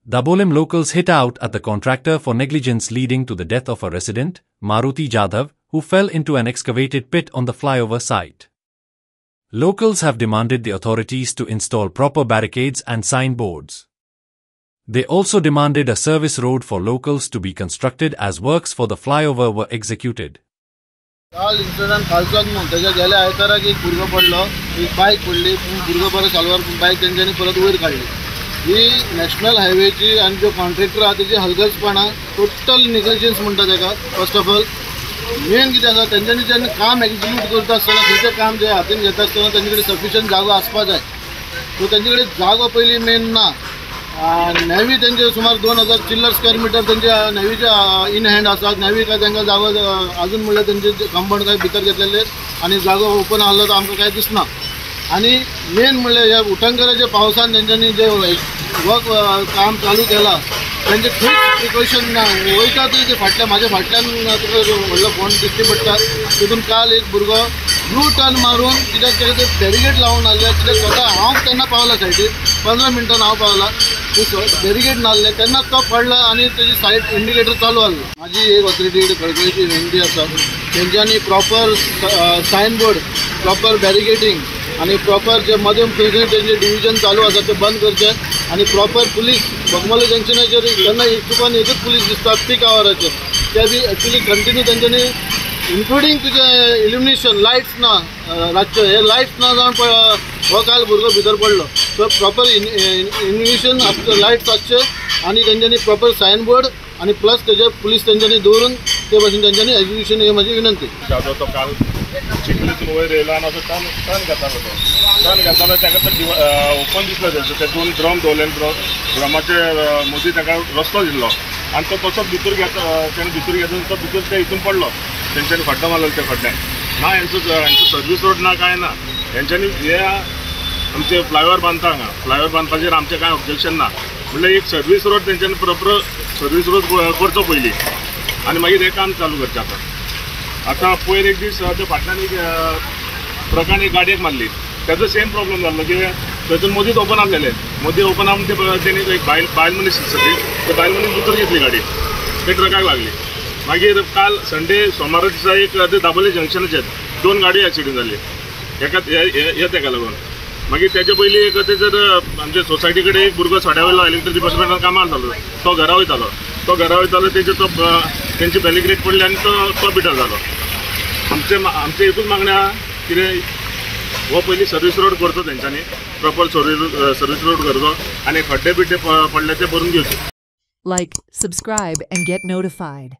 Dabolim locals hit out at the contractor for negligence leading to the death of a resident, Maruti Jadhav, who fell into an excavated pit on the flyover site. Locals have demanded the authorities to install proper barricades and signboards. They also demanded a service road for locals to be constructed as works for the flyover were executed. काल incident खालचाच म्हणून त्याच्या गेल्या आयताराक एक भुरगो पडलो, एक बायक पडली, भुरगो बरो चालवार बायक तेंच्यांनी परत वयर काडली. ही नॅशनल हायवेची आनी जो कॉन्ट्रॅक्टर आहा तेजी हलगर्जीपणा, टोटल निग्लिजन्स म्हणटा तेका. फर्स्ट ऑफ ऑल मेन कितें आसा, तेंच्यांनी जेन्ना काम एक्झिक्यूट करता आसतना खंयचें काम जे हातीन घेता आसतना तेंचे कडेन सफिशियंट जागो आसपा जाय. सो तेंचे कडेन जागो पयलीं मेन ना. नेवी तेंचे सुमार 2000 चिल्लर स्क्वेअर मीटर तेंचे नेवीचे इन हँड आसात. नेवी काय तांकां जागो अजून म्हणल्यार तेंचे कंपाऊंड काय भितर घेतलेले आनी जागो ओपन आसलो तो आमकां काय दिसना. आनी मेन म्हणल्यार ह्या उटंगराच्या पावसान तेंच्यांनी जे वर्क काम चालू केलां तेंचे खंयच प्रिकॉशन ना. वयता ते फाटल्या म्हाज्या फाटल्यान तुका व्हडलो फोन दिश्टी पडटा. तितून काल एक भुरगो ब्लू टर्न मारून कित्याक ते बॅरिगेड लावून आसले. कित्याक स्वता हांव तेन्ना पावला सायडीर 15 मिनटान हांव पावला. बॅरिगेड नासले तेन्ना तो पडला आनी तेजी सायड इंडिकेटर चालू आसलो. म्हाजी एक ऑथॉरिटी कळकळीची विनंती आसा, तेंच्यांनी प्रॉपर सायनबोर्ड, प्रॉपर बॅरिगेडींग आनी प्रॉपर जे मध्यम खंय तेंचे डिविजन चालू आसा ते बंद करचे आनी प्रॉपर पुलीस बोगमालो जंक्शनाचेर जेन्ना चुकून एकूच पुलीस दिसता पीक आवाराचेर ते बी एक्चुली कंटिन्यू तेंच्यांनी इन्क्लुडींग तुजे इल्युमिनेशन लायट्स ना रातचे हे लायट्स ना जावन हो काल भुरगो भितर पडलो. सो प्रॉपर इल्युमिनेशन लायट्स आसचे आनी तेंच्यांनी प्रॉपर सायनबोर्ड आनी प्लस तेजे पुलीस तेंच्यांनी दवरून ते भाशेन तेंच्यांनी एक्झिक्युशन ही म्हजी विनंती. तो काल चिखलीतून वयर येयलो आनी असो टर्न घेतालो ताका तो ओपन दिसलो ते 2 ड्रम दवरलेले. ड्रमाचे मदीं ताका रस्तो दिल्लो आनी तो तसोच भितर तेणें भितर घेतलो तो भितर ते हितून पडलो. तेंच्यांनी खड्डो मारलो त्या खड्ड्यान ना. हेंचो सर्वीस रोड ना काय ना. हेंच्यांनी हे आमचे फ्लायओवर बांदता हांगा. फ्लायओवर बांदपाचेर आमचें कांय ऑब्जेक्शन ना. म्हणल्यार एक सर्वीस रोड तेंच्यांनी प्रॉपर सर्वीस रोड करचो पयलीं आनी मागीर हें काम चालू करचें. आतां पयर एक दीस ते फाटल्यान एक ट्रकान एक गाडयेक मारली. तेजो सेम प्रॉब्लम जाल्लो की थंयसून मदींच ओपन आसलेलें. मदीं ओपन आसून तेणी एक बायल मनीस दिसता ते बायल मनीस भितर घेतली गाडी, ते ट्रकाक लागली. मागीर काल संडे सोमारा दिसा एक ते दाबोले जंक्शनाचेर 2 गाडी एक्सिडेंट जाल्ली तेका लागून. मागीर तेजे पयलीं एक तेजर आमचे सोसायटी कडेन एक भुरगो सोड्या वयलो इलेक्ट्रीक डिपार्टमेंटान कामाक जालो. तो घरा वयतालो तेंची बॅरिगेड पडली आनी तो भितर जालो. आमचे एकूच मागणी आहा कितें हो पयलीं सर्वीस रोड करचो तेंच्यांनी प्रॉपर सर्वीस रोड करचो आनी खड्डे बिड्डे पडले ते भरून घेवचे. Like, subscribe and get notified.